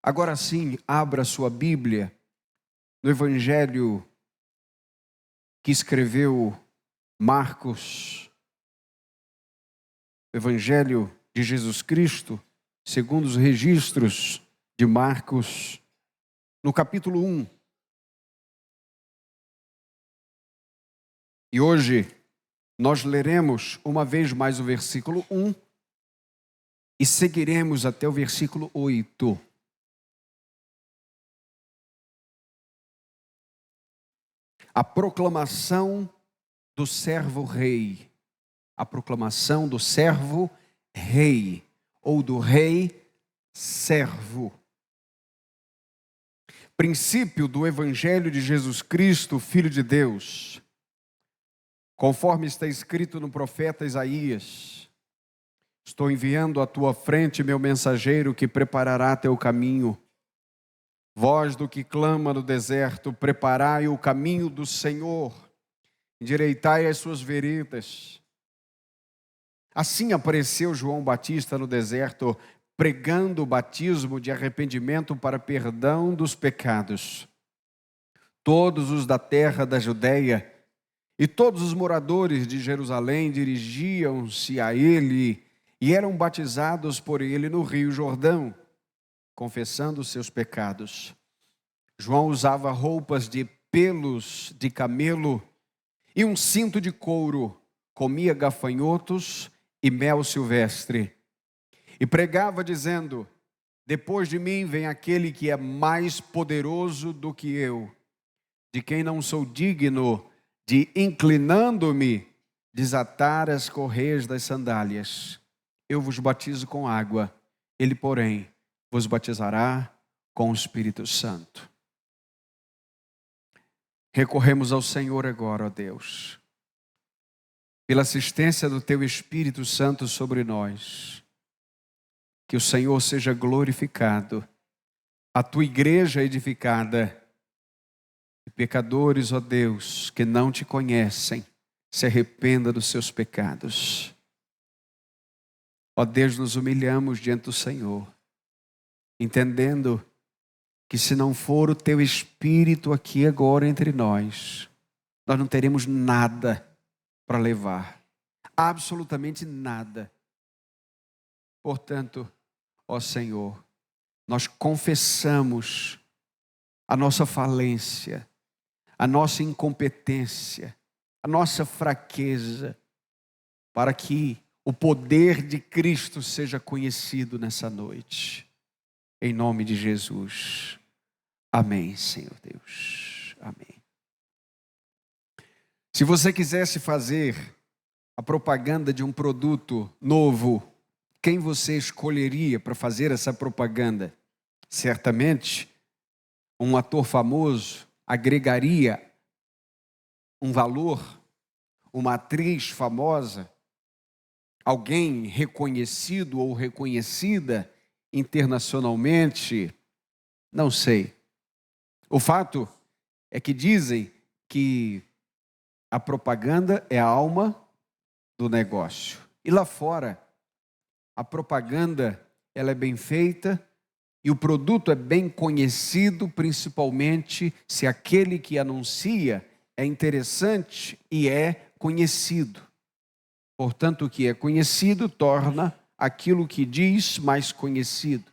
Agora sim, abra sua Bíblia no Evangelho que escreveu Marcos, Evangelho de Jesus Cristo, segundo os registros de Marcos, no capítulo 1. E hoje nós leremos uma vez mais o versículo 1 e seguiremos até o versículo 8. A proclamação do servo-rei. A proclamação do servo-rei, ou do rei-servo. Princípio do Evangelho de Jesus Cristo, Filho de Deus. Conforme está escrito no profeta Isaías: estou enviando à tua frente meu mensageiro que preparará teu caminho. Voz do que clama no deserto, preparai o caminho do Senhor, endireitai as suas veredas. Assim apareceu João Batista no deserto, pregando o batismo de arrependimento para perdão dos pecados. Todos os da terra da Judeia e todos os moradores de Jerusalém dirigiam-se a ele e eram batizados por ele no Rio Jordão, confessando seus pecados. João usava roupas de pelos de camelo e um cinto de couro, comia gafanhotos e mel silvestre. E pregava dizendo: depois de mim vem aquele que é mais poderoso do que eu, de quem não sou digno de, inclinando-me, desatar as correias das sandálias. Eu vos batizo com água, ele, porém, vos batizará com o Espírito Santo. Recorremos ao Senhor agora, ó Deus, pela assistência do teu Espírito Santo sobre nós. Que o Senhor seja glorificado, a tua igreja edificada. E pecadores, ó Deus, que não te conhecem, se arrependa dos seus pecados. Ó Deus, nos humilhamos diante do Senhor, entendendo que se não for o teu Espírito aqui agora entre nós, nós não teremos nada para levar, absolutamente nada. Portanto, ó Senhor, nós confessamos a nossa falência, a nossa incompetência, a nossa fraqueza, para que o poder de Cristo seja conhecido nessa noite. Em nome de Jesus. Amém, Senhor Deus. Amém. Se você quisesse fazer a propaganda de um produto novo, quem você escolheria para fazer essa propaganda? Certamente, um ator famoso agregaria um valor, uma atriz famosa, alguém reconhecido ou reconhecida internacionalmente, não sei. O fato é que dizem que a propaganda é a alma do negócio. E lá fora, a propaganda ela é bem feita e o produto é bem conhecido, principalmente se aquele que anuncia é interessante e é conhecido. Portanto, o que é conhecido torna aquilo que diz mais conhecido.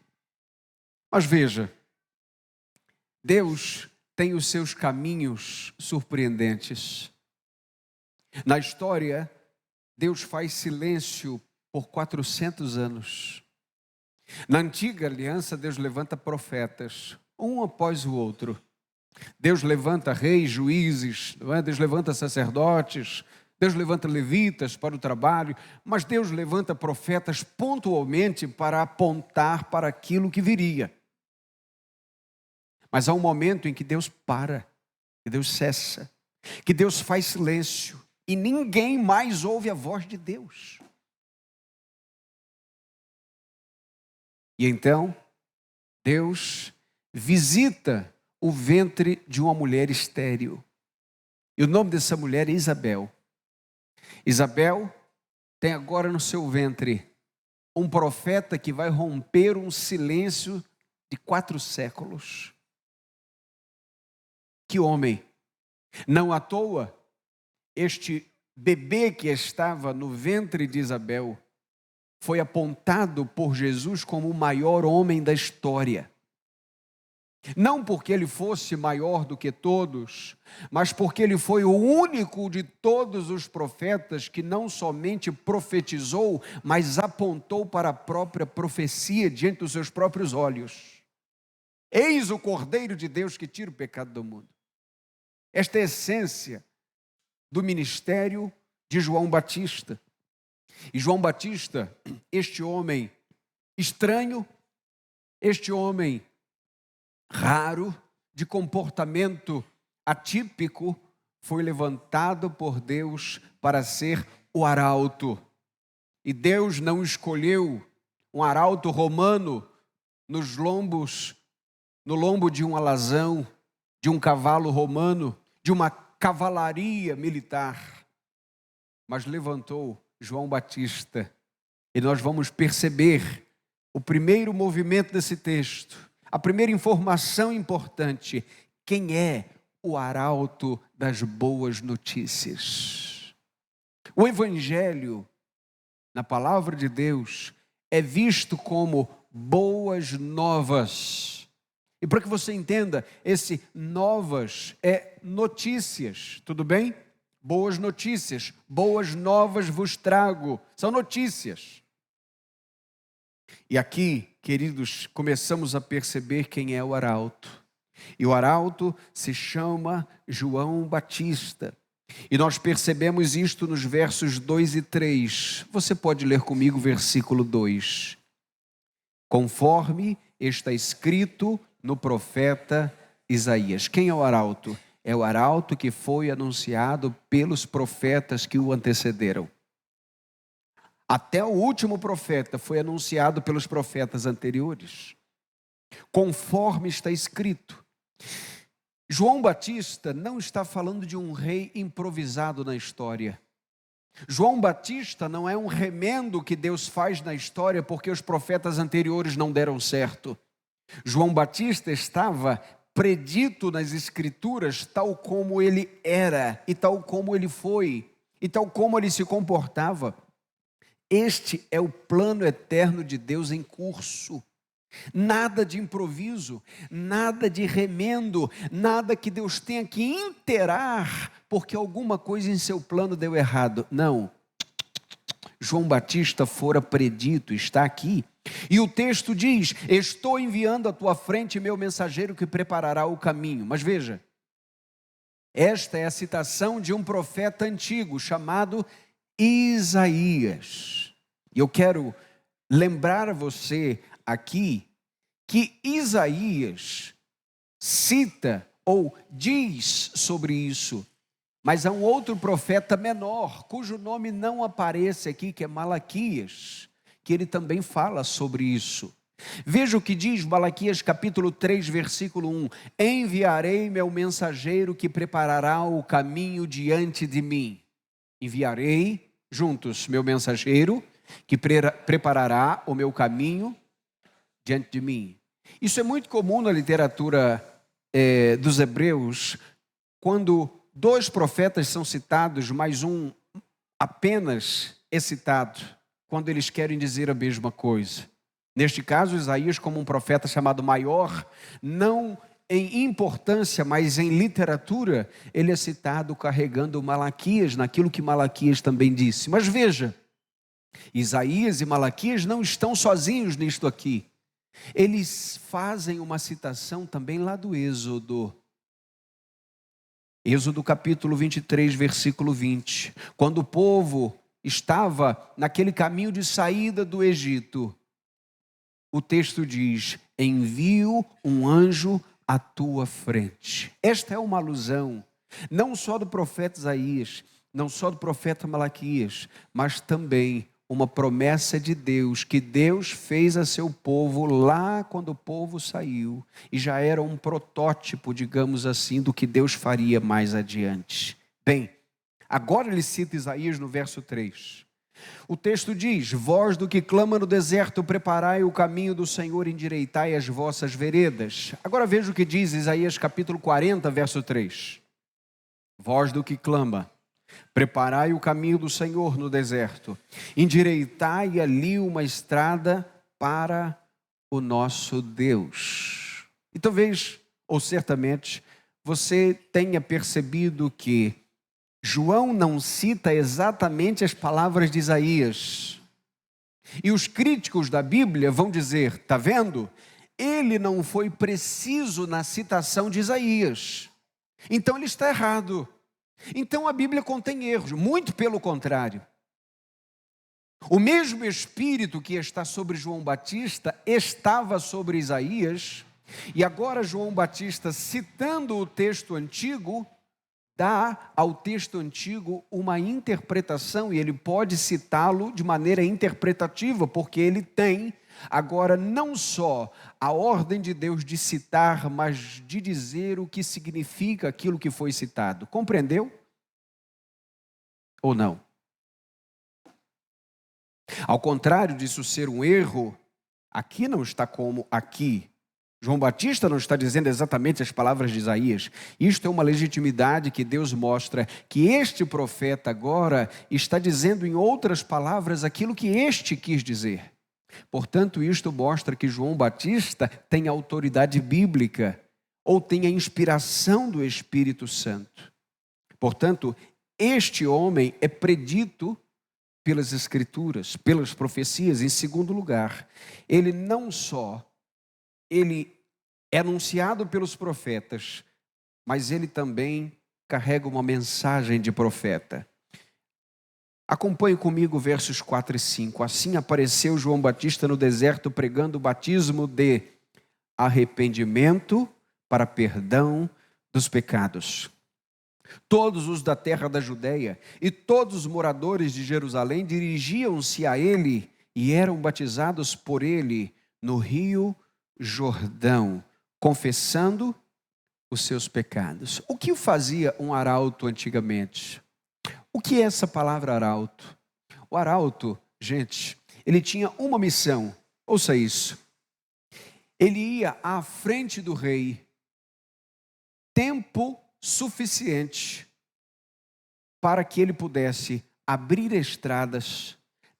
Mas veja, Deus tem os seus caminhos surpreendentes. Na história, Deus faz silêncio por 400 anos. Na antiga aliança, Deus levanta profetas, um após o outro. Deus levanta reis, juízes, Deus levanta sacerdotes, Deus levanta levitas para o trabalho, mas Deus levanta profetas pontualmente para apontar para aquilo que viria. Mas há um momento em que Deus para, que Deus cessa, que Deus faz silêncio e ninguém mais ouve a voz de Deus. E então, Deus visita o ventre de uma mulher estéril. E o nome dessa mulher é Isabel. Isabel tem agora no seu ventre um profeta que vai romper um silêncio de 4 séculos. Que homem! Não à toa, este bebê que estava no ventre de Isabel foi apontado por Jesus como o maior homem da história. Não porque ele fosse maior do que todos, mas porque ele foi o único de todos os profetas que não somente profetizou, mas apontou para a própria profecia diante dos seus próprios olhos. Eis o Cordeiro de Deus que tira o pecado do mundo. Esta é a essência do ministério de João Batista. E João Batista, este homem estranho, este homem raro, de comportamento atípico, foi levantado por Deus para ser o arauto. E Deus não escolheu um arauto romano no lombo de um alazão, de um cavalo romano, de uma cavalaria militar, mas levantou João Batista. E nós vamos perceber o primeiro movimento desse texto, a primeira informação importante: quem é o arauto das boas notícias? O Evangelho, na palavra de Deus, é visto como boas novas. E para que você entenda, esse novas é notícias, tudo bem? Boas notícias, boas novas vos trago, são notícias. E aqui, queridos, começamos a perceber quem é o arauto. E o arauto se chama João Batista. E nós percebemos isto nos versos 2 e 3. Você pode ler comigo o versículo 2. Conforme está escrito no profeta Isaías. Quem é o arauto? É o arauto que foi anunciado pelos profetas que o antecederam. Até o último profeta foi anunciado pelos profetas anteriores. Conforme está escrito. João Batista não está falando de um rei improvisado na história. João Batista não é um remendo que Deus faz na história porque os profetas anteriores não deram certo. João Batista estava predito nas escrituras tal como ele era, e tal como ele foi, e tal como ele se comportava. Este é o plano eterno de Deus em curso. Nada de improviso, nada de remendo, nada que Deus tenha que inteirar porque alguma coisa em seu plano deu errado. Não. João Batista fora predito, está aqui. E o texto diz: estou enviando à tua frente meu mensageiro que preparará o caminho. Mas veja, esta é a citação de um profeta antigo chamado Isaías. E eu quero lembrar a você aqui que Isaías cita ou diz sobre isso. Mas há um outro profeta menor, cujo nome não aparece aqui, que é Malaquias, que ele também fala sobre isso. Veja o que diz Malaquias capítulo 3, versículo 1. Enviarei meu mensageiro que preparará o caminho diante de mim. Enviarei juntos meu mensageiro que preparará o meu caminho diante de mim. Isso é muito comum na literatura dos hebreus, quando 2 profetas são citados, mas um apenas é citado, quando eles querem dizer a mesma coisa. Neste caso, Isaías, como um profeta chamado maior, não em importância, mas em literatura, ele é citado carregando Malaquias, naquilo que Malaquias também disse. Mas veja, Isaías e Malaquias não estão sozinhos nisto aqui. Eles fazem uma citação também lá do Êxodo. Êxodo capítulo 23, versículo 20. Quando o povo estava naquele caminho de saída do Egito, o texto diz: envio um anjo à tua frente. Esta é uma alusão, não só do profeta Isaías, não só do profeta Malaquias, mas também uma promessa de Deus, que Deus fez a seu povo lá quando o povo saiu, e já era um protótipo, digamos assim, do que Deus faria mais adiante. Bem, agora ele cita Isaías no verso 3. O texto diz: vós do que clama no deserto, preparai o caminho do Senhor, endireitai as vossas veredas. Agora veja o que diz Isaías capítulo 40, verso 3. Vós do que clama, preparai o caminho do Senhor no deserto, endireitai ali uma estrada para o nosso Deus. E talvez, ou certamente, você tenha percebido que João não cita exatamente as palavras de Isaías. E os críticos da Bíblia vão dizer: está vendo? Ele não foi preciso na citação de Isaías. Então ele está errado. Então a Bíblia contém erros, muito pelo contrário. O mesmo Espírito que está sobre João Batista estava sobre Isaías, e agora João Batista, citando o texto antigo, dá ao texto antigo uma interpretação, e ele pode citá-lo de maneira interpretativa, porque ele tem agora não só a ordem de Deus de citar, mas de dizer o que significa aquilo que foi citado. Compreendeu? Ou não? Ao contrário disso ser um erro, aqui não está como aqui. João Batista não está dizendo exatamente as palavras de Isaías. Isto é uma legitimidade que Deus mostra, que este profeta agora está dizendo em outras palavras aquilo que este quis dizer. Portanto, isto mostra que João Batista tem autoridade bíblica, ou tem a inspiração do Espírito Santo. Portanto, este homem é predito pelas Escrituras, pelas profecias. Em segundo lugar, ele não só é anunciado pelos profetas, mas ele também carrega uma mensagem de profeta. Acompanhe comigo versos 4 e 5. Assim apareceu João Batista no deserto, pregando o batismo de arrependimento para perdão dos pecados. Todos os da terra da Judeia e todos os moradores de Jerusalém dirigiam-se a ele e eram batizados por ele no rio Jordão, confessando os seus pecados. O que fazia um arauto antigamente? O que é essa palavra arauto? O arauto, gente, ele tinha uma missão, ouça isso. Ele ia à frente do rei, tempo suficiente para que ele pudesse abrir estradas,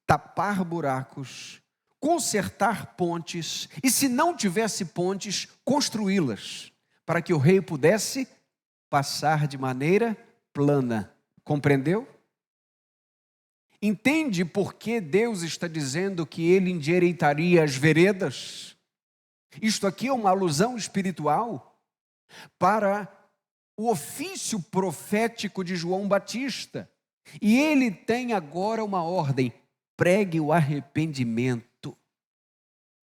tapar buracos, consertar pontes, e se não tivesse pontes, construí-las, para que o rei pudesse passar de maneira plana. Compreendeu? Entende por que Deus está dizendo que ele endireitaria as veredas? Isto aqui é uma alusão espiritual para o ofício profético de João Batista. E ele tem agora uma ordem: pregue o arrependimento.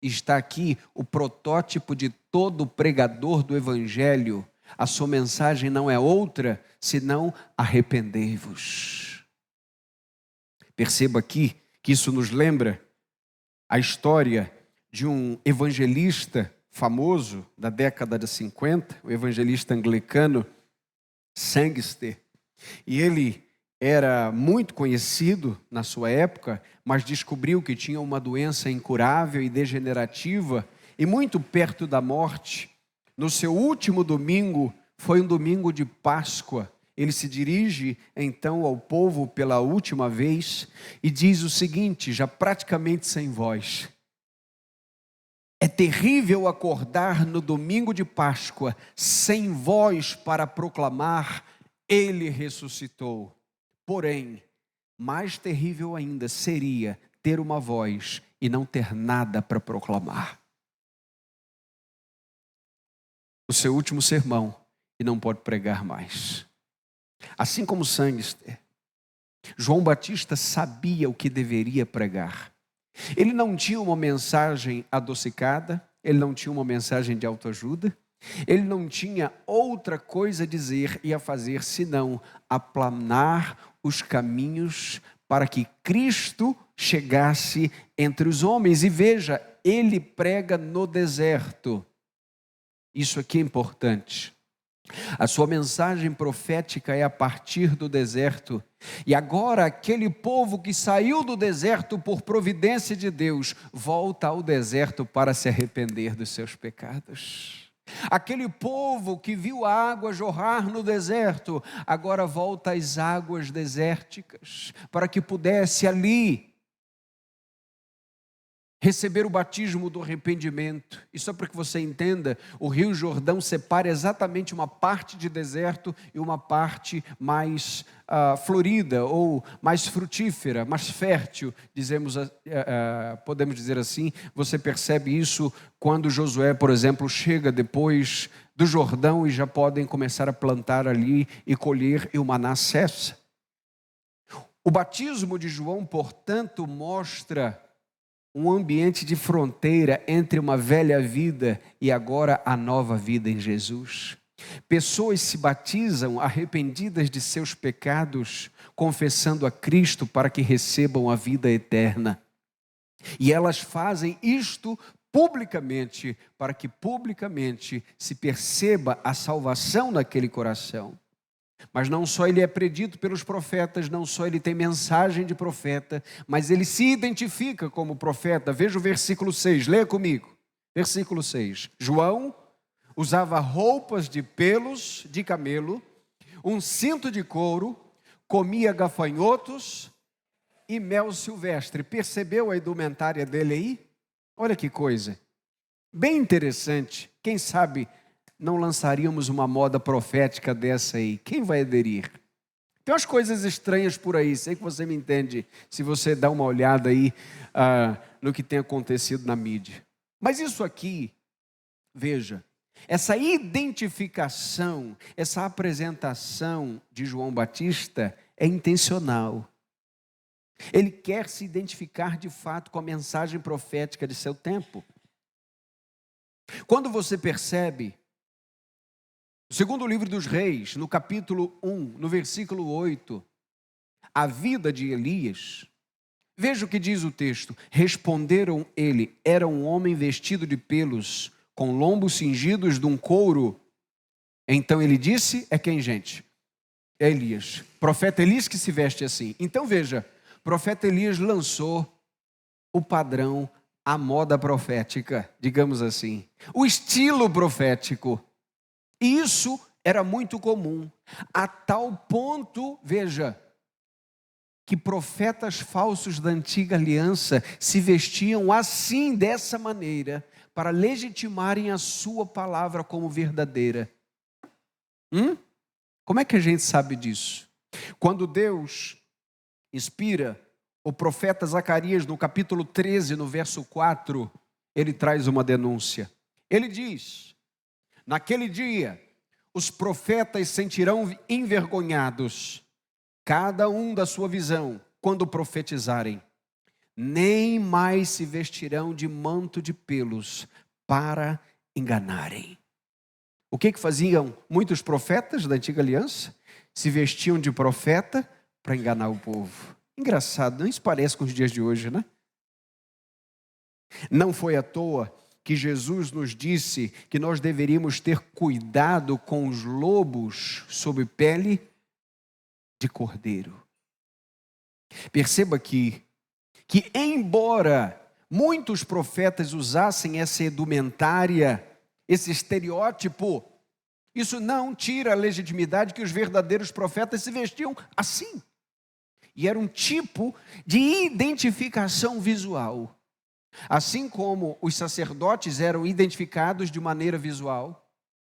Está aqui o protótipo de todo pregador do Evangelho. A sua mensagem não é outra, senão arrependei-vos. Perceba aqui que isso nos lembra a história de um evangelista famoso da década de 50, o evangelista anglicano Sangster. E ele era muito conhecido na sua época, mas descobriu que tinha uma doença incurável e degenerativa, e muito perto da morte. No seu último domingo, foi um domingo de Páscoa, ele se dirige então ao povo pela última vez e diz o seguinte, já praticamente sem voz: é terrível acordar no domingo de Páscoa sem voz para proclamar: ele ressuscitou. Porém, mais terrível ainda seria ter uma voz e não ter nada para proclamar. O seu último sermão e não pode pregar mais. Assim como Sangster, João Batista sabia o que deveria pregar. Ele não tinha uma mensagem adocicada, ele não tinha uma mensagem de autoajuda, ele não tinha outra coisa a dizer e a fazer senão aplanar os caminhos para que Cristo chegasse entre os homens. E veja, ele prega no deserto. Isso aqui é importante. A sua mensagem profética é a partir do deserto. E agora aquele povo que saiu do deserto por providência de Deus, volta ao deserto para se arrepender dos seus pecados. Aquele povo que viu a água jorrar no deserto, agora volta às águas desérticas, para que pudesse ali receber o batismo do arrependimento. E só para que você entenda, o Rio Jordão separa exatamente uma parte de deserto e uma parte mais florida ou mais frutífera, mais fértil, podemos dizer assim. Você percebe isso quando Josué, por exemplo, chega depois do Jordão e já podem começar a plantar ali e colher, e o maná cessa. O batismo de João, portanto, mostra um ambiente de fronteira entre uma velha vida e agora a nova vida em Jesus. Pessoas se batizam arrependidas de seus pecados, confessando a Cristo para que recebam a vida eterna. E elas fazem isto publicamente, para que publicamente se perceba a salvação naquele coração. Mas não só ele é predito pelos profetas, não só ele tem mensagem de profeta, mas ele se identifica como profeta. Veja o versículo 6, leia comigo. Versículo 6. João usava roupas de pelos de camelo, um cinto de couro, comia gafanhotos e mel silvestre. Percebeu a indumentária dele aí? Olha que coisa. Bem interessante. Quem sabe não lançaríamos uma moda profética dessa aí? Quem vai aderir? Tem umas coisas estranhas por aí, sei que você me entende, se você dá uma olhada aí no que tem acontecido na mídia. Mas isso aqui, veja, essa identificação, essa apresentação de João Batista é intencional. Ele quer se identificar de fato com a mensagem profética de seu tempo. Quando você percebe, no segundo livro dos Reis, no capítulo 1, no versículo 8, a vida de Elias, veja o que diz o texto. Responderam ele, era um homem vestido de pelos, com lombos cingidos de um couro. Então ele disse, é quem, gente? É Elias. Profeta Elias que se veste assim. Então veja, profeta Elias lançou o padrão, a moda profética, digamos assim. O estilo profético. E isso era muito comum, a tal ponto, veja, que profetas falsos da antiga aliança se vestiam assim, dessa maneira, para legitimarem a sua palavra como verdadeira. Como é que a gente sabe disso? Quando Deus inspira o profeta Zacarias no capítulo 13, no verso 4, ele traz uma denúncia. Ele diz: naquele dia, os profetas sentirão envergonhados, cada um da sua visão, quando profetizarem. Nem mais se vestirão de manto de pelos para enganarem. O que faziam muitos profetas da antiga aliança? Se vestiam de profeta para enganar o povo. Engraçado, não isso parece com os dias de hoje, né? Não foi à toa que Jesus nos disse que nós deveríamos ter cuidado com os lobos sob pele de cordeiro. Perceba aqui que embora muitos profetas usassem essa indumentária, esse estereótipo, isso não tira a legitimidade que os verdadeiros profetas se vestiam assim. E era um tipo de identificação visual. Assim como os sacerdotes eram identificados de maneira visual,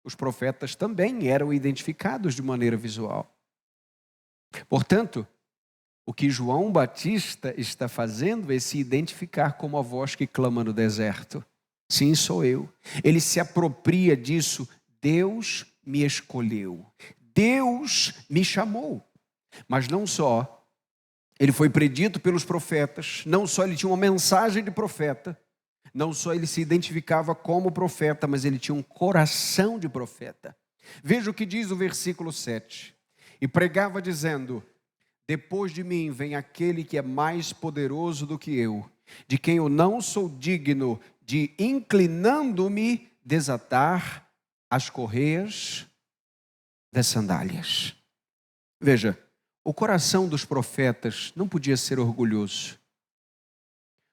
os profetas também eram identificados de maneira visual. Portanto, o que João Batista está fazendo é se identificar como a voz que clama no deserto. Sim, sou eu. Ele se apropria disso. Deus me escolheu. Deus me chamou. Mas não só. Ele foi predito pelos profetas, não só ele tinha uma mensagem de profeta, não só ele se identificava como profeta, mas ele tinha um coração de profeta. Veja o que diz o versículo 7. E pregava dizendo: depois de mim vem aquele que é mais poderoso do que eu, de quem eu não sou digno de, inclinando-me, desatar as correias das sandálias. Veja, o coração dos profetas não podia ser orgulhoso.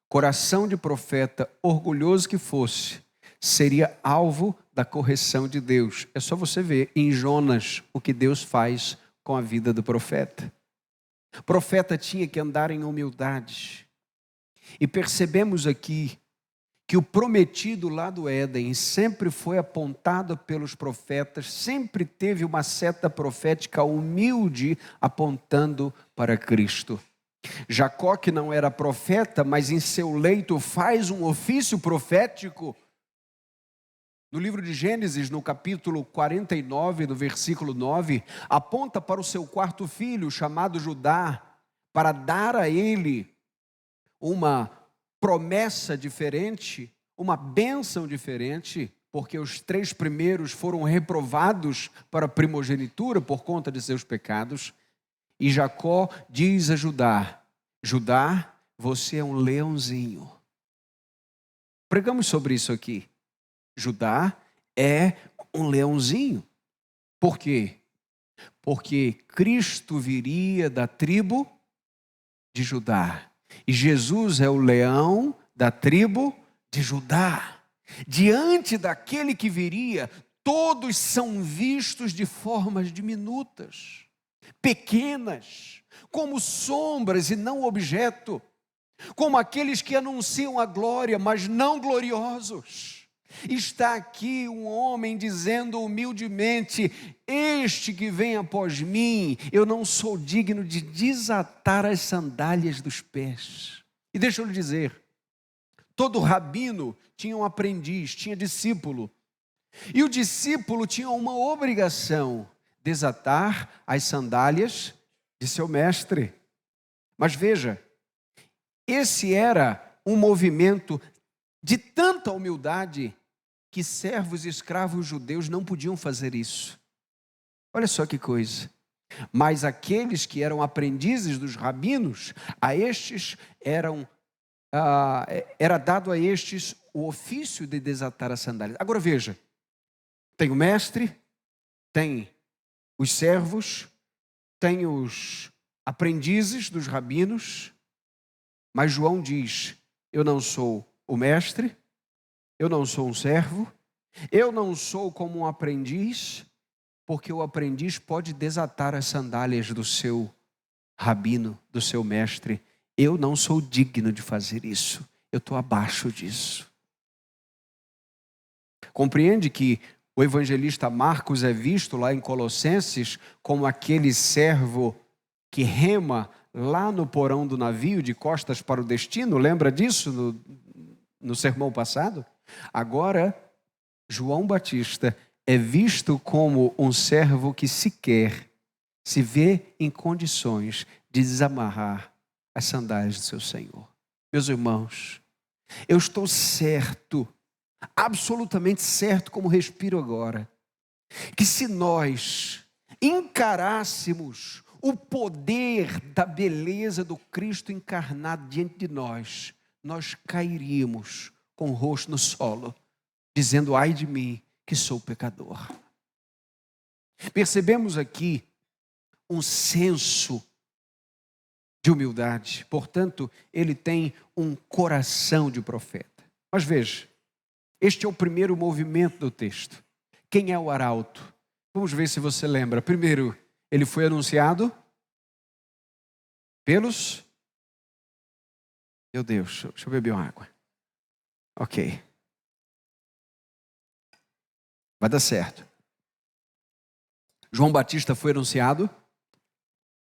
Coração de profeta, orgulhoso que fosse, seria alvo da correção de Deus. É só você ver em Jonas o que Deus faz com a vida do profeta. O profeta tinha que andar em humildade. E percebemos aqui que o prometido lá do Éden sempre foi apontado pelos profetas, sempre teve uma seta profética humilde apontando para Cristo. Jacó, que não era profeta, mas em seu leito faz um ofício profético. No livro de Gênesis, no capítulo 49, no versículo 9, aponta para o seu quarto filho, chamado Judá, para dar a ele uma promessa diferente, uma bênção diferente, porque os 3 primeiros foram reprovados para a primogenitura por conta de seus pecados. E Jacó diz a Judá: Judá, você é um leãozinho. Pregamos sobre isso aqui. Judá é um leãozinho. Por quê? Porque Cristo viria da tribo de Judá. E Jesus é o leão da tribo de Judá. Diante daquele que viria, todos são vistos de formas diminutas, pequenas, como sombras e não objeto, como aqueles que anunciam a glória, mas não gloriosos. Está aqui um homem dizendo humildemente: este que vem após mim, eu não sou digno de desatar as sandálias dos pés. E deixa eu lhe dizer, todo rabino tinha um aprendiz, tinha discípulo. E o discípulo tinha uma obrigação: desatar as sandálias de seu mestre. Mas veja, esse era um movimento de tanta humildade que servos e escravos judeus não podiam fazer isso. Olha só que coisa. Mas aqueles que eram aprendizes dos rabinos, a estes era dado a estes o ofício de desatar as sandálias. Agora veja, tem o mestre, tem os servos, tem os aprendizes dos rabinos, mas João diz: eu não sou o mestre, eu não sou um servo, eu não sou como um aprendiz, porque o aprendiz pode desatar as sandálias do seu rabino, do seu mestre. Eu não sou digno de fazer isso, eu estou abaixo disso. Compreende que o evangelista Marcos é visto lá em Colossenses como aquele servo que rema lá no porão do navio de costas para o destino? Lembra disso no sermão passado? Agora, João Batista é visto como um servo que sequer se vê em condições de desamarrar as sandálias do seu Senhor. Meus irmãos, eu estou certo, absolutamente certo, como respiro agora, que se nós encarássemos o poder da beleza do Cristo encarnado diante de nós, nós cairíamos com o rosto no solo, dizendo: ai de mim, que sou pecador. Percebemos aqui um senso de humildade, portanto, ele tem um coração de profeta. Mas veja, este é o primeiro movimento do texto. Quem é o arauto? Vamos ver se você lembra. Primeiro, ele foi anunciado pelos... Meu Deus, deixa eu beber uma água. Ok. Vai dar certo. João Batista foi anunciado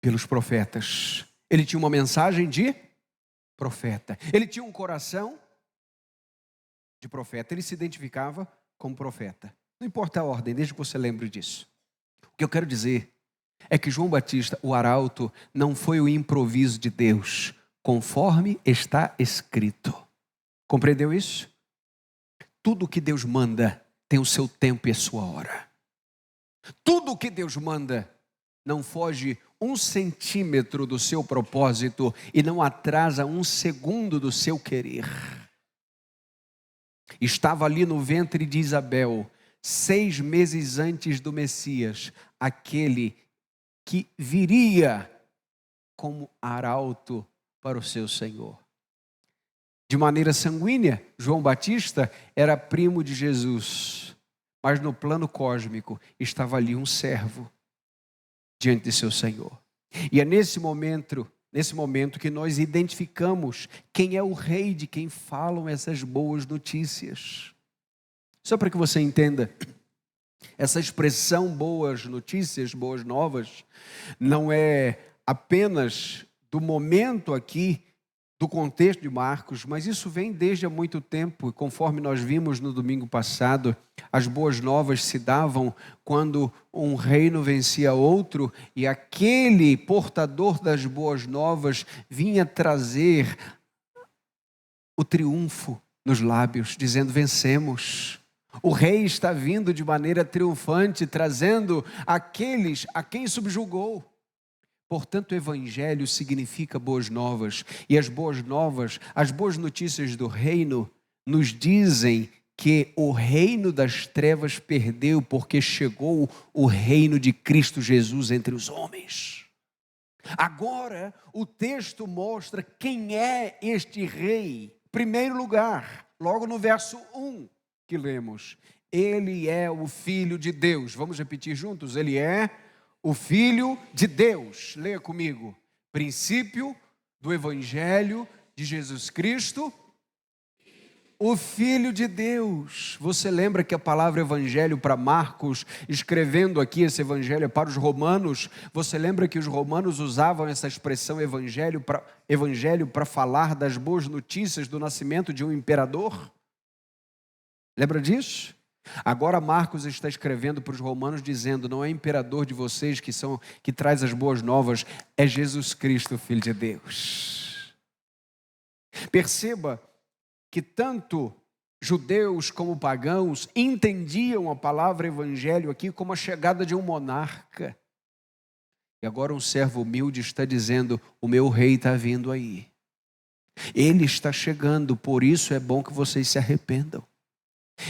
pelos profetas. Ele tinha uma mensagem de profeta. Ele tinha um coração de profeta. Ele se identificava como profeta. Não importa a ordem, desde que você lembre disso. O que eu quero dizer é que João Batista, o arauto, não foi o improviso de Deus, conforme está escrito. Compreendeu isso? Tudo que Deus manda tem o seu tempo e a sua hora. Tudo que Deus manda não foge 1 centímetro do seu propósito e não atrasa 1 segundo do seu querer. Estava ali no ventre de Isabel, 6 meses antes do Messias, aquele que viria como arauto para o seu Senhor. De maneira sanguínea, João Batista era primo de Jesus, mas no plano cósmico estava ali um servo diante de seu Senhor. E é nesse momento que nós identificamos quem é o rei de quem falam essas boas notícias. Só para que você entenda, essa expressão boas notícias, boas novas, não é apenas do momento aqui, do contexto de Marcos, mas isso vem desde há muito tempo, e conforme nós vimos no domingo passado, as boas novas se davam quando um reino vencia outro, e aquele portador das boas novas vinha trazer o triunfo nos lábios, dizendo: vencemos. O rei está vindo de maneira triunfante, trazendo aqueles a quem subjugou. Portanto, o evangelho significa boas novas, e as boas novas, as boas notícias do reino, nos dizem que o reino das trevas perdeu, porque chegou o reino de Cristo Jesus entre os homens. Agora, o texto mostra quem é este rei. Em primeiro lugar, logo no verso 1 que lemos, ele é o Filho de Deus. Vamos repetir juntos? Ele é o Filho de Deus. Leia comigo. Princípio do Evangelho de Jesus Cristo, o Filho de Deus. Você lembra que a palavra Evangelho para Marcos, escrevendo aqui esse Evangelho para os romanos, você lembra que os romanos usavam essa expressão Evangelho para falar das boas notícias do nascimento de um imperador? Lembra disso? Agora Marcos está escrevendo para os romanos dizendo: não é imperador de vocês que traz as boas novas, é Jesus Cristo, Filho de Deus. Perceba que tanto judeus como pagãos entendiam a palavra evangelho aqui como a chegada de um monarca. E agora um servo humilde está dizendo: o meu rei está vindo aí. Ele está chegando, por isso é bom que vocês se arrependam.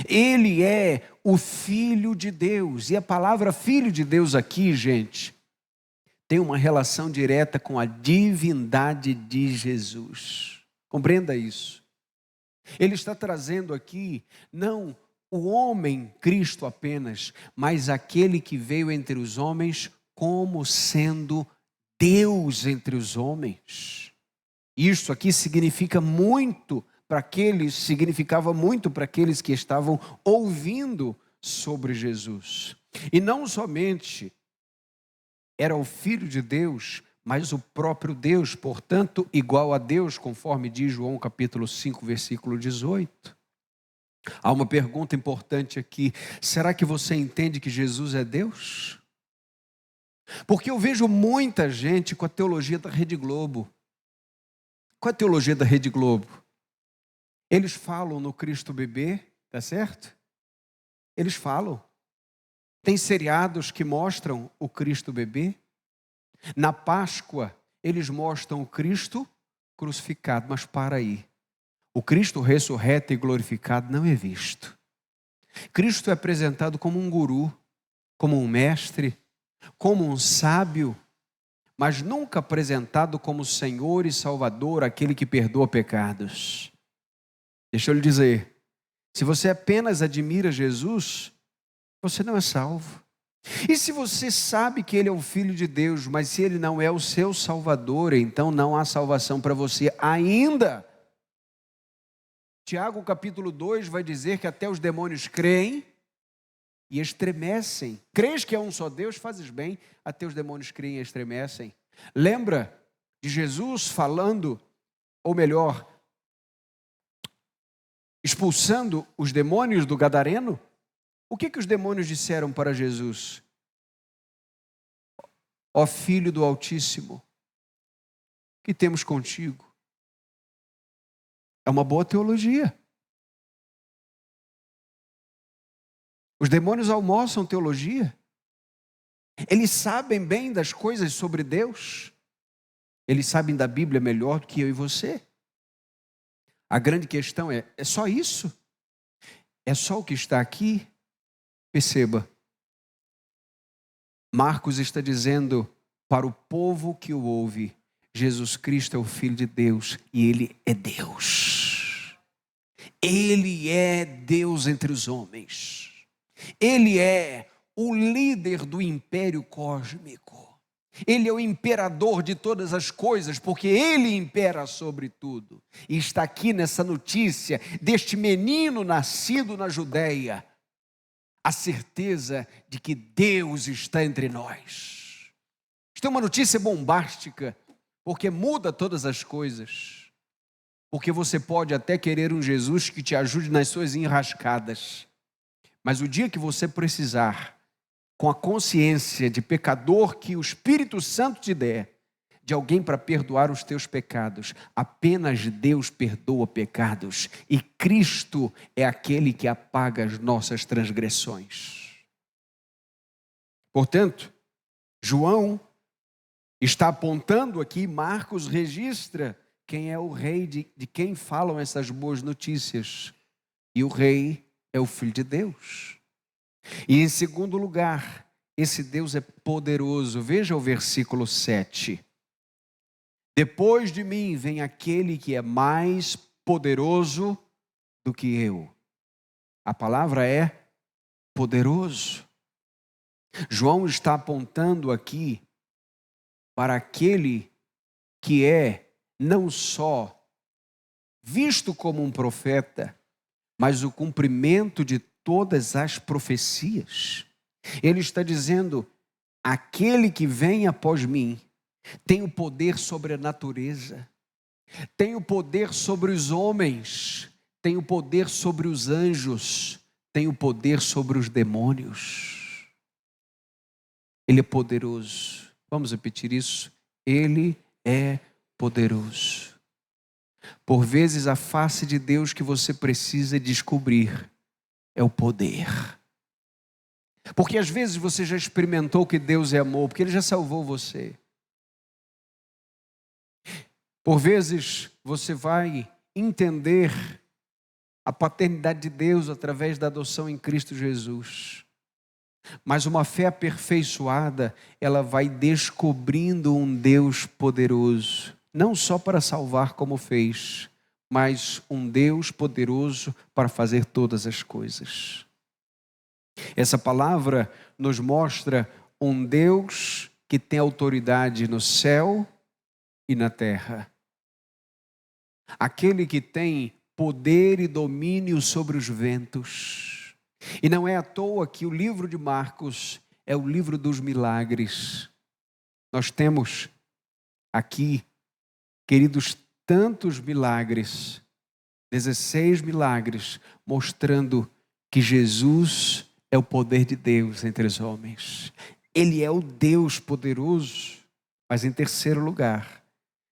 Ele é o Filho de Deus. E a palavra Filho de Deus aqui, gente, tem uma relação direta com a divindade de Jesus. Compreenda isso. Ele está trazendo aqui, não o homem Cristo apenas, mas aquele que veio entre os homens como sendo Deus entre os homens. Isso aqui significava muito para aqueles que estavam ouvindo sobre Jesus. E não somente era o Filho de Deus, mas o próprio Deus, portanto, igual a Deus, conforme diz João capítulo 5, versículo 18. Há uma pergunta importante aqui: será que você entende que Jesus é Deus? Porque eu vejo muita gente com a teologia da Rede Globo. Qual é a teologia da Rede Globo? Eles falam no Cristo bebê, tá certo? Eles falam. Tem seriados que mostram o Cristo bebê. Na Páscoa, eles mostram o Cristo crucificado. Mas para aí. O Cristo ressurreto e glorificado não é visto. Cristo é apresentado como um guru, como um mestre, como um sábio, mas nunca apresentado como Senhor e Salvador, aquele que perdoa pecados. Deixa eu lhe dizer, se você apenas admira Jesus, você não é salvo. E se você sabe que Ele é o Filho de Deus, mas se Ele não é o seu Salvador, então não há salvação para você ainda. Tiago capítulo 2 vai dizer que até os demônios creem e estremecem. Crês que é um só Deus, fazes bem, até os demônios creem e estremecem. Lembra de Jesus falando, ou melhor, expulsando os demônios do Gadareno? O que os demônios disseram para Jesus? Ó Filho do Altíssimo, que temos contigo? É uma boa teologia. Os demônios almoçam teologia. Eles sabem bem das coisas sobre Deus. Eles sabem da Bíblia melhor do que eu e você. A grande questão é só isso? É só o que está aqui? Perceba, Marcos está dizendo para o povo que o ouve, Jesus Cristo é o Filho de Deus e Ele é Deus. Ele é Deus entre os homens. Ele é o líder do império cósmico. Ele é o imperador de todas as coisas, porque Ele impera sobre tudo. E está aqui nessa notícia deste menino nascido na Judéia, a certeza de que Deus está entre nós. Isto é uma notícia bombástica, porque muda todas as coisas. Porque você pode até querer um Jesus que te ajude nas suas enrascadas, mas o dia que você precisar, com a consciência de pecador que o Espírito Santo te der, de alguém para perdoar os teus pecados, apenas Deus perdoa pecados, e Cristo é aquele que apaga as nossas transgressões. Portanto, João está apontando aqui, Marcos registra quem é o rei de quem falam essas boas notícias, e o rei é o Filho de Deus. E em segundo lugar, esse Deus é poderoso. Veja o versículo 7. Depois de mim vem aquele que é mais poderoso do que eu. A palavra é poderoso. João está apontando aqui para aquele que é não só visto como um profeta, mas o cumprimento de todas as profecias. Ele está dizendo, aquele que vem após mim tem o poder sobre a natureza, tem o poder sobre os homens, tem o poder sobre os anjos, tem o poder sobre os demônios. Ele é poderoso. Vamos repetir isso? Ele é poderoso. Por vezes a face de Deus que você precisa descobrir é o poder. Porque às vezes você já experimentou que Deus é amor, porque Ele já salvou você. Por vezes você vai entender a paternidade de Deus através da adoção em Cristo Jesus. Mas uma fé aperfeiçoada, ela vai descobrindo um Deus poderoso, não só para salvar como fez, mas um Deus poderoso para fazer todas as coisas. Essa palavra nos mostra um Deus que tem autoridade no céu e na terra. Aquele que tem poder e domínio sobre os ventos. E não é à toa que o livro de Marcos é o livro dos milagres. Nós temos aqui, queridos, tantos milagres, 16 milagres, mostrando que Jesus é o poder de Deus entre os homens. Ele é o Deus poderoso. Mas em terceiro lugar,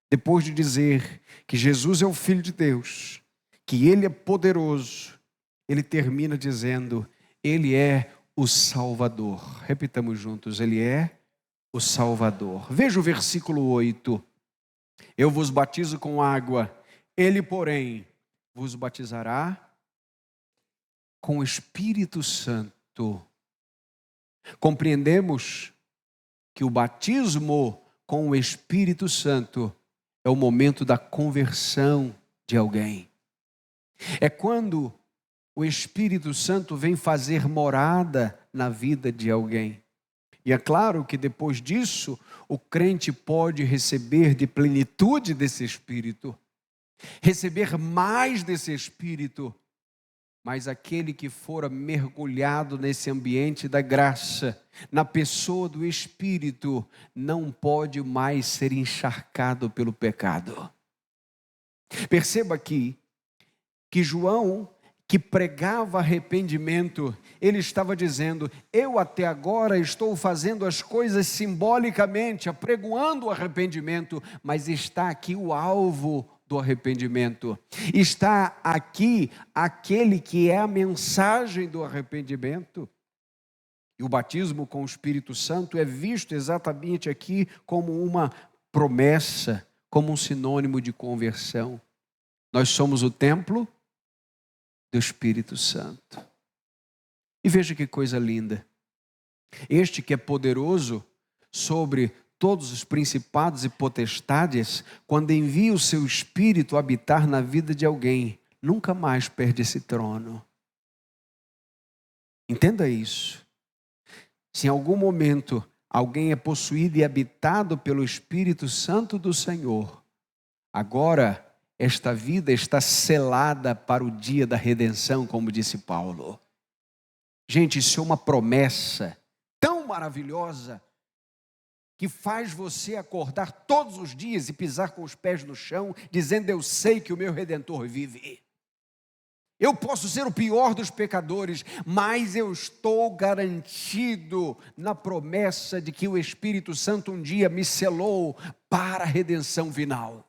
depois de dizer que Jesus é o Filho de Deus, que Ele é poderoso, Ele termina dizendo, Ele é o Salvador. Repitamos juntos, Ele é o Salvador. Veja o versículo 8. Eu vos batizo com água, Ele, porém, vos batizará com o Espírito Santo. Compreendemos que o batismo com o Espírito Santo é o momento da conversão de alguém. É quando o Espírito Santo vem fazer morada na vida de alguém. E é claro que depois disso, o crente pode receber de plenitude desse Espírito, receber mais desse Espírito, mas aquele que fora mergulhado nesse ambiente da graça, na pessoa do Espírito, não pode mais ser encharcado pelo pecado. Perceba aqui que João, que pregava arrependimento, ele estava dizendo, eu até agora estou fazendo as coisas simbolicamente, apregoando o arrependimento, mas está aqui o alvo do arrependimento. Está aqui aquele que é a mensagem do arrependimento. E o batismo com o Espírito Santo é visto exatamente aqui como uma promessa, como um sinônimo de conversão. Nós somos o templo do Espírito Santo. E veja que coisa linda. Este que é poderoso sobre todos os principados e potestades, quando envia o seu Espírito habitar na vida de alguém, nunca mais perde esse trono. Entenda isso. Se em algum momento alguém é possuído e habitado pelo Espírito Santo do Senhor, agora esta vida está selada para o dia da redenção, como disse Paulo. Gente, isso é uma promessa tão maravilhosa que faz você acordar todos os dias e pisar com os pés no chão, dizendo: eu sei que o meu Redentor vive. Eu posso ser o pior dos pecadores, mas eu estou garantido na promessa de que o Espírito Santo um dia me selou para a redenção final.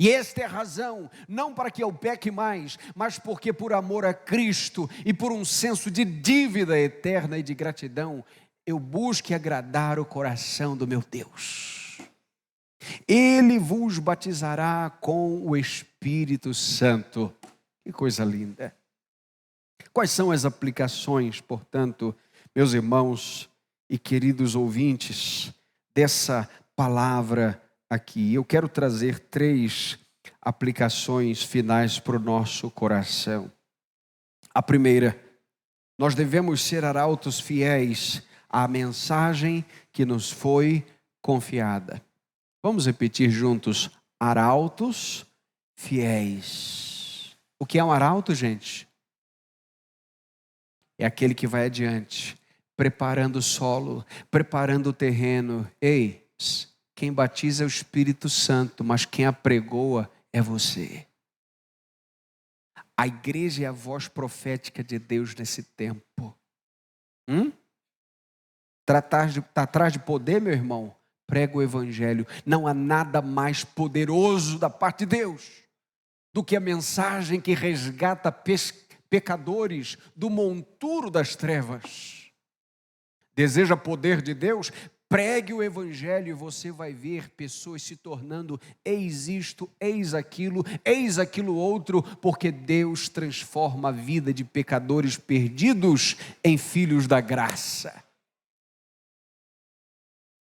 E esta é a razão, não para que eu peque mais, mas porque por amor a Cristo e por um senso de dívida eterna e de gratidão, eu busque agradar o coração do meu Deus. Ele vos batizará com o Espírito Santo. Que coisa linda. Quais são as aplicações, portanto, meus irmãos e queridos ouvintes, dessa palavra aqui? Eu quero trazer 3 aplicações finais para o nosso coração. A primeira, nós devemos ser arautos fiéis à mensagem que nos foi confiada. Vamos repetir juntos: arautos fiéis. O que é um arauto, gente? É aquele que vai adiante, preparando o solo, preparando o terreno. Ei, quem batiza é o Espírito Santo, mas quem apregoa é você. A igreja é a voz profética de Deus nesse tempo. Está atrás de poder, meu irmão? Prega o Evangelho. Não há nada mais poderoso da parte de Deus do que a mensagem que resgata pecadores do monturo das trevas. Deseja poder de Deus? Pregue o Evangelho e você vai ver pessoas se tornando eis isto, eis aquilo outro, porque Deus transforma a vida de pecadores perdidos em filhos da graça.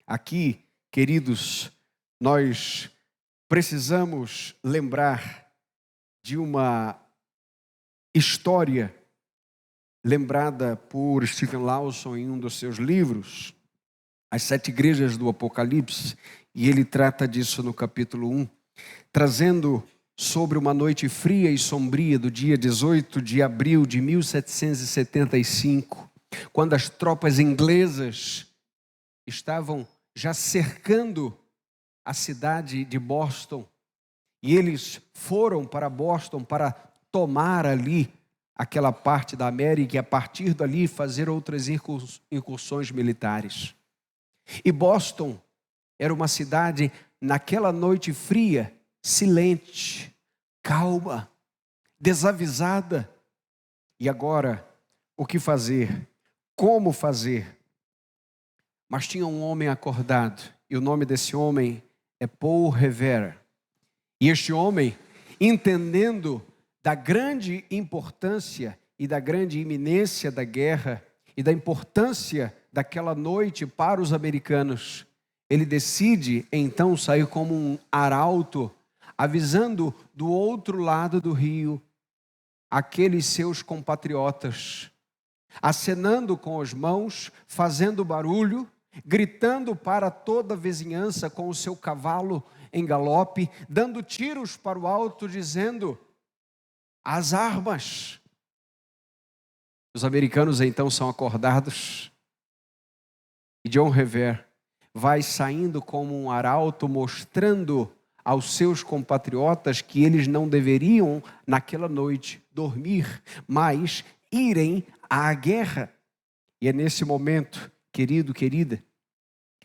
Aqui, queridos, nós precisamos lembrar de uma história lembrada por Stephen Lawson em um dos seus livros, As 7 Igrejas do Apocalipse, e ele trata disso no capítulo 1, trazendo sobre uma noite fria e sombria do dia 18 de abril de 1775, quando as tropas inglesas estavam já cercando a cidade de Boston, e eles foram para Boston para tomar ali aquela parte da América e a partir dali fazer outras incursões militares. E Boston era uma cidade, naquela noite fria, silente, calma, desavisada. E agora, o que fazer? Como fazer? Mas tinha um homem acordado, e o nome desse homem é Paul Revere. E este homem, entendendo da grande importância e da grande iminência da guerra e da importância daquela noite para os americanos, ele decide então sair como um arauto, avisando do outro lado do rio aqueles seus compatriotas, acenando com as mãos, fazendo barulho, gritando para toda a vizinhança com o seu cavalo em galope, dando tiros para o alto, dizendo: as armas. Os americanos então são acordados e John Revere vai saindo como um arauto, mostrando aos seus compatriotas que eles não deveriam naquela noite dormir, mas irem à guerra. E é nesse momento, querido, querida,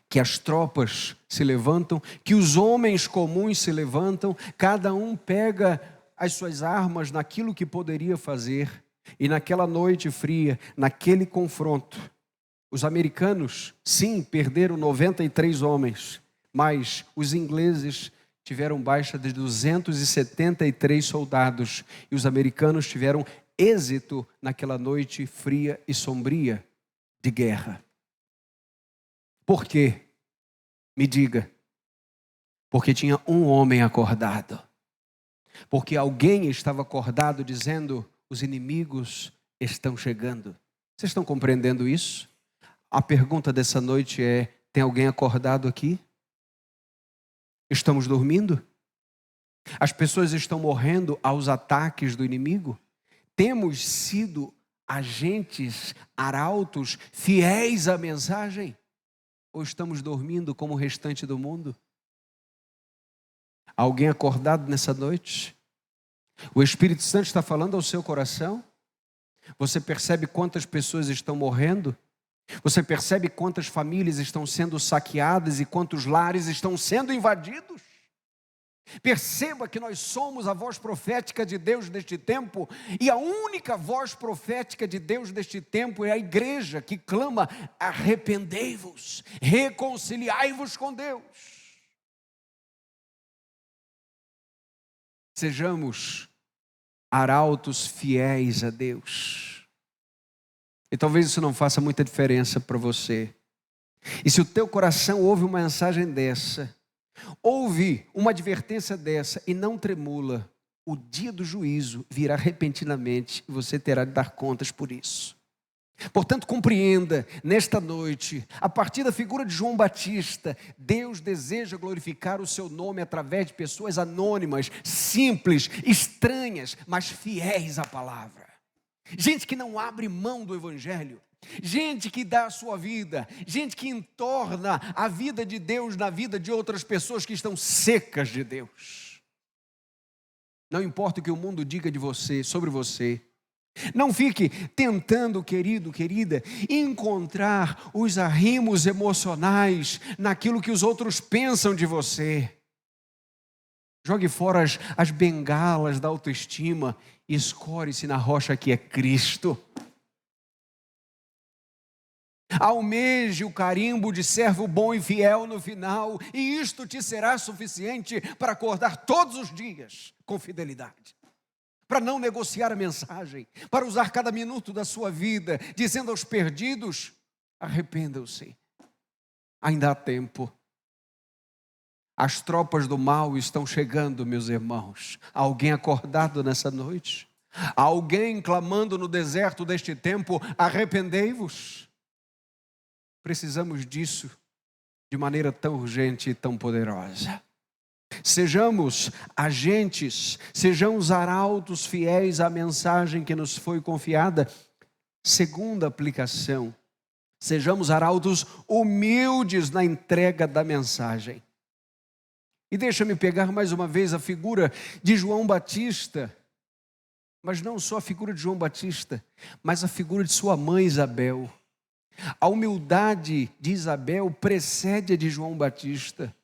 que as tropas se levantam, que os homens comuns se levantam, cada um pega as suas armas naquilo que poderia fazer. E naquela noite fria, naquele confronto, os americanos, sim, perderam 93 homens, mas os ingleses tiveram baixa de 273 soldados, e os americanos tiveram êxito naquela noite fria e sombria de guerra. Por quê? Me diga. Porque tinha um homem acordado. Porque alguém estava acordado dizendo: os inimigos estão chegando. Vocês estão compreendendo isso? A pergunta dessa noite é: tem alguém acordado aqui? Estamos dormindo? As pessoas estão morrendo aos ataques do inimigo? Temos sido agentes, arautos, fiéis à mensagem? Ou estamos dormindo como o restante do mundo? Alguém acordado nessa noite? O Espírito Santo está falando ao seu coração? Você percebe quantas pessoas estão morrendo? Você percebe quantas famílias estão sendo saqueadas e quantos lares estão sendo invadidos? Perceba que nós somos a voz profética de Deus deste tempo, e a única voz profética de Deus deste tempo é a igreja que clama: arrependei-vos, reconciliai-vos com Deus. Sejamos arautos fiéis a Deus. E talvez isso não faça muita diferença para você. E se o teu coração ouve uma mensagem dessa, ouve uma advertência dessa e não tremula, o dia do juízo virá repentinamente e você terá de dar contas por isso. Portanto, compreenda, nesta noite, a partir da figura de João Batista, Deus deseja glorificar o seu nome através de pessoas anônimas, simples, estranhas, mas fiéis à palavra. Gente que não abre mão do evangelho, gente que dá a sua vida, gente que entorna a vida de Deus na vida de outras pessoas que estão secas de Deus. Não importa o que o mundo diga de você, sobre você. Não fique tentando, querido, querida, encontrar os arrimos emocionais naquilo que os outros pensam de você. Jogue fora as bengalas da autoestima e escore-se na rocha que é Cristo. Almeje o carimbo de servo bom e fiel no final, e isto te será suficiente para acordar todos os dias com fidelidade. Para não negociar a mensagem, para usar cada minuto da sua vida, dizendo aos perdidos: arrependam-se, ainda há tempo. As tropas do mal estão chegando, meus irmãos. Há alguém acordado nessa noite? Há alguém clamando no deserto deste tempo: arrependei-vos. Precisamos disso de maneira tão urgente e tão poderosa. Sejamos agentes, sejamos arautos fiéis à mensagem que nos foi confiada. Segunda aplicação, sejamos arautos humildes na entrega da mensagem. E deixa-me pegar mais uma vez a figura de João Batista, mas não só a figura de João Batista, mas a figura de sua mãe Isabel. A humildade de Isabel precede a de João Batista.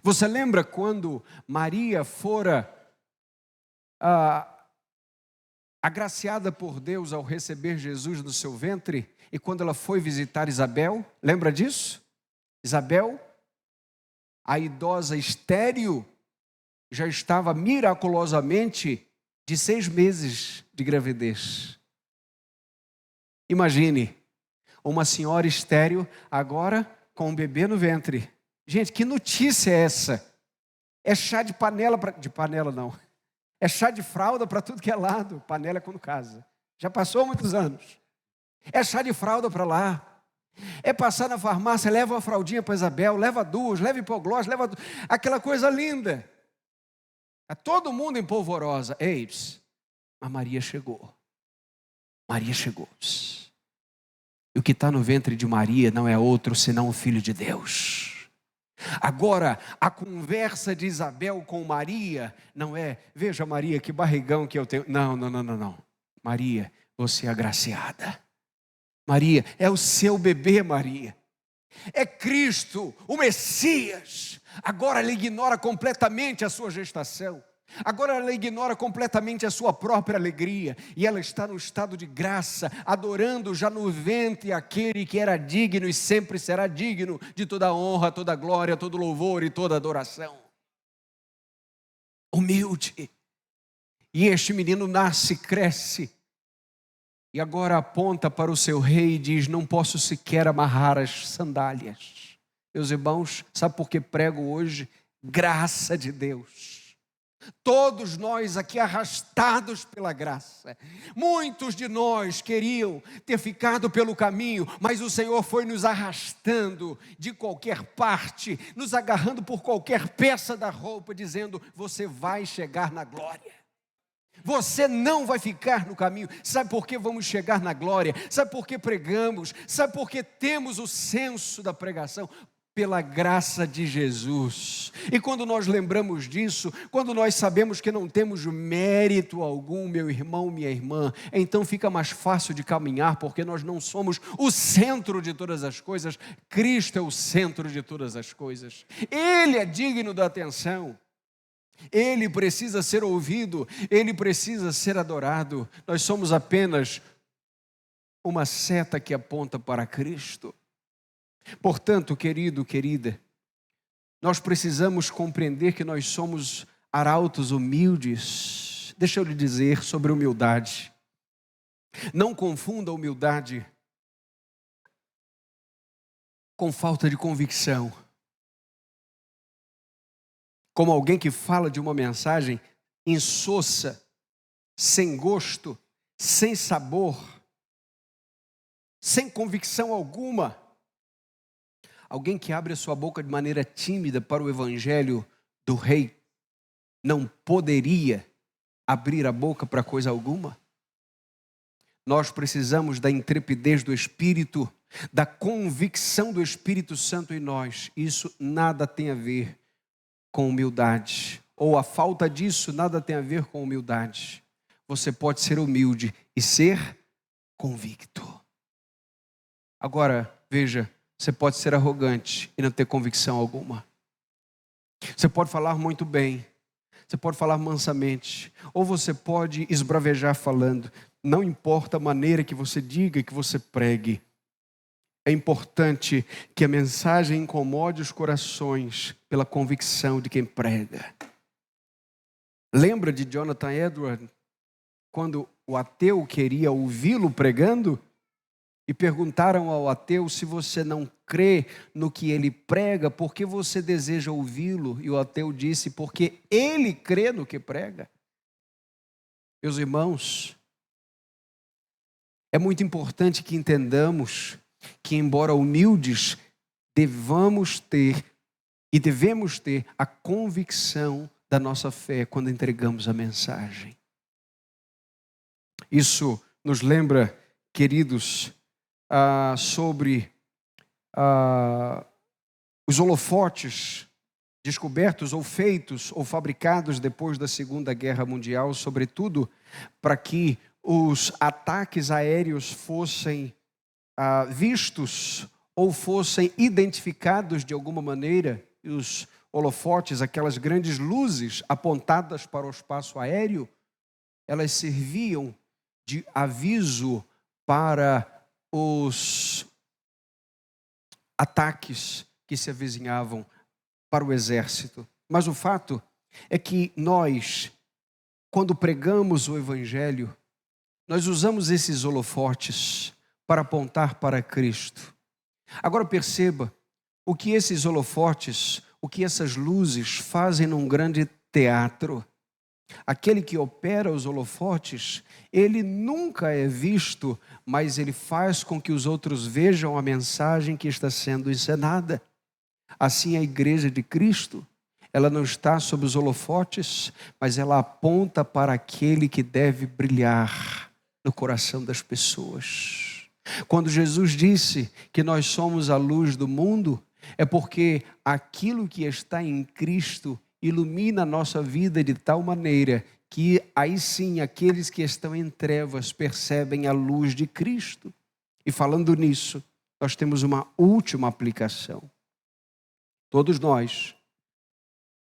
Você lembra quando Maria fora agraciada por Deus ao receber Jesus no seu ventre? E quando ela foi visitar Isabel, lembra disso? Isabel, a idosa estéril, já estava miraculosamente de 6 meses de gravidez. Imagine, uma senhora estéril agora com um bebê no ventre. Gente, que notícia é essa? É chá de panela, de panela não. É chá de fralda para tudo que é lado. Panela é quando casa. Já passou muitos anos. É chá de fralda para lá. É passar na farmácia, leva uma fraldinha para Isabel, leva 2, leva hipoglós, leva aquela coisa linda. É todo mundo em polvorosa. Eis, a Maria chegou. Maria chegou. E o que está no ventre de Maria não é outro senão o Filho de Deus. Agora, a conversa de Isabel com Maria não é: veja Maria, que barrigão que eu tenho. Não. Maria, você é agraciada. Maria, é o seu bebê, Maria. É Cristo, o Messias. Agora ela ignora completamente a sua gestação. Agora ela ignora completamente a sua própria alegria. E ela está no estado de graça, adorando já no ventre aquele que era digno e sempre será digno de toda honra, toda glória, todo louvor e toda adoração. Humilde. E este menino nasce, cresce, e agora aponta para o seu rei e diz: não posso sequer amarrar as sandálias. Meus irmãos, sabe por que prego hoje? Graça de Deus. Todos nós aqui arrastados pela graça. Muitos de nós queriam ter ficado pelo caminho, mas o Senhor foi nos arrastando de qualquer parte, nos agarrando por qualquer peça da roupa, dizendo: você vai chegar na glória. Você não vai ficar no caminho. Sabe por que vamos chegar na glória? Sabe por que pregamos? Sabe por que temos o senso da pregação? Pela graça de Jesus. E quando nós lembramos disso, quando nós sabemos que não temos mérito algum, meu irmão, minha irmã, então fica mais fácil de caminhar, porque nós não somos o centro de todas as coisas. Cristo é o centro de todas as coisas. Ele é digno da atenção. Ele precisa ser ouvido, Ele precisa ser adorado. Nós somos apenas uma seta que aponta para Cristo. Portanto, querido, querida, nós precisamos compreender que nós somos arautos humildes. Deixa eu lhe dizer sobre humildade. Não confunda humildade com falta de convicção. Como alguém que fala de uma mensagem insossa, sem gosto, sem sabor, sem convicção alguma. Alguém que abre a sua boca de maneira tímida para o evangelho do rei, não poderia abrir a boca para coisa alguma. Nós precisamos da intrepidez do Espírito, da convicção do Espírito Santo em nós. Isso nada tem a ver com humildade, ou a falta disso nada tem a ver com humildade. Você pode ser humilde e ser convicto. Agora, veja, você pode ser arrogante e não ter convicção alguma. Você pode falar muito bem, você pode falar mansamente, ou você pode esbravejar falando. Não importa a maneira que você diga, que você pregue. É importante que a mensagem incomode os corações pela convicção de quem prega. Lembra de Jonathan Edwards, quando o ateu queria ouvi-lo pregando? E perguntaram ao ateu: se você não crê no que ele prega, por que você deseja ouvi-lo? E o ateu disse: porque ele crê no que prega. Meus irmãos, é muito importante que entendamos que, embora humildes, devemos ter a convicção da nossa fé quando entregamos a mensagem. Isso nos lembra, queridos, sobre os holofotes descobertos ou feitos ou fabricados depois da Segunda Guerra Mundial, sobretudo para que os ataques aéreos fossem vistos ou fossem identificados de alguma maneira. E os holofotes, aquelas grandes luzes apontadas para o espaço aéreo, elas serviam de aviso para os ataques que se avizinhavam para o exército. Mas o fato é que nós, quando pregamos o evangelho, nós usamos esses holofotes para apontar para Cristo. Agora perceba o que esses holofotes, o que essas luzes fazem num grande teatro. Aquele que opera os holofotes, ele nunca é visto, mas ele faz com que os outros vejam a mensagem que está sendo encenada. Assim, a igreja de Cristo, ela não está sob os holofotes, mas ela aponta para aquele que deve brilhar no coração das pessoas. Quando Jesus disse que nós somos a luz do mundo, é porque aquilo que está em Cristo ilumina a nossa vida de tal maneira que aí sim aqueles que estão em trevas percebem a luz de Cristo. E falando nisso, nós temos uma última aplicação. Todos nós,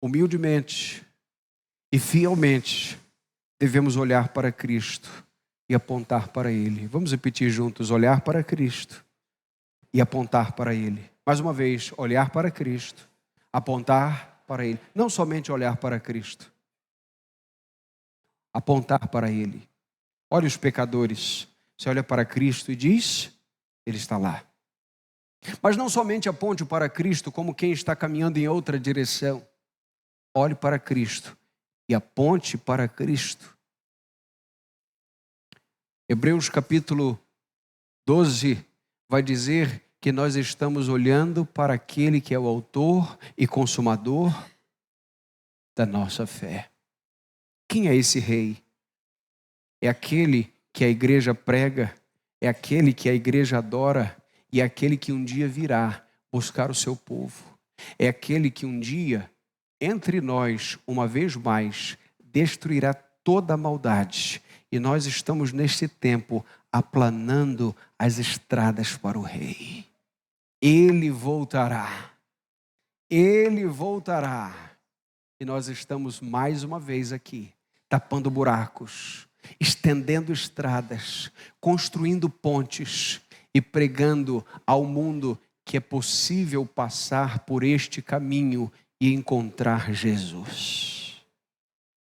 humildemente e fielmente, devemos olhar para Cristo e apontar para Ele. Vamos repetir juntos: olhar para Cristo e apontar para Ele. Mais uma vez, olhar para Cristo, apontar para Ele. Não somente olhar para Cristo. apontar para Ele. Olha os pecadores. Você olha para Cristo e diz, Ele está lá. Mas não somente aponte para Cristo como quem está caminhando em outra direção. Olhe para Cristo e aponte para Cristo. Hebreus capítulo 12 vai dizer que nós estamos olhando para aquele que é o autor e consumador da nossa fé. Quem é esse rei? É aquele que a igreja prega, é aquele que a igreja adora e é aquele que um dia virá buscar o seu povo. É aquele que um dia, entre nós, uma vez mais, destruirá toda a maldade. E nós estamos neste tempo aplanando as estradas para o rei. Ele voltará. Ele voltará. E nós estamos mais uma vez aqui, tapando buracos, estendendo estradas, construindo pontes e pregando ao mundo que é possível passar por este caminho e encontrar Jesus.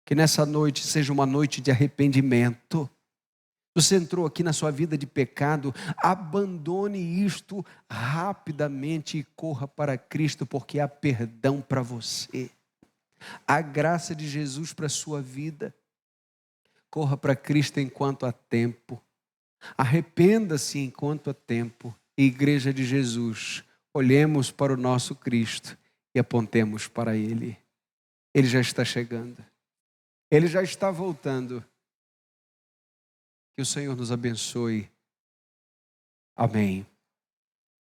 Que nessa noite seja uma noite de arrependimento. Você entrou aqui na sua vida de pecado, abandone isto rapidamente e corra para Cristo, porque há perdão para você. A graça de Jesus para a sua vida. Corra para Cristo enquanto há tempo. Arrependa-se enquanto há tempo. Igreja de Jesus, olhemos para o nosso Cristo e apontemos para Ele. Ele já está chegando. Ele já está voltando. Que o Senhor nos abençoe. Amém.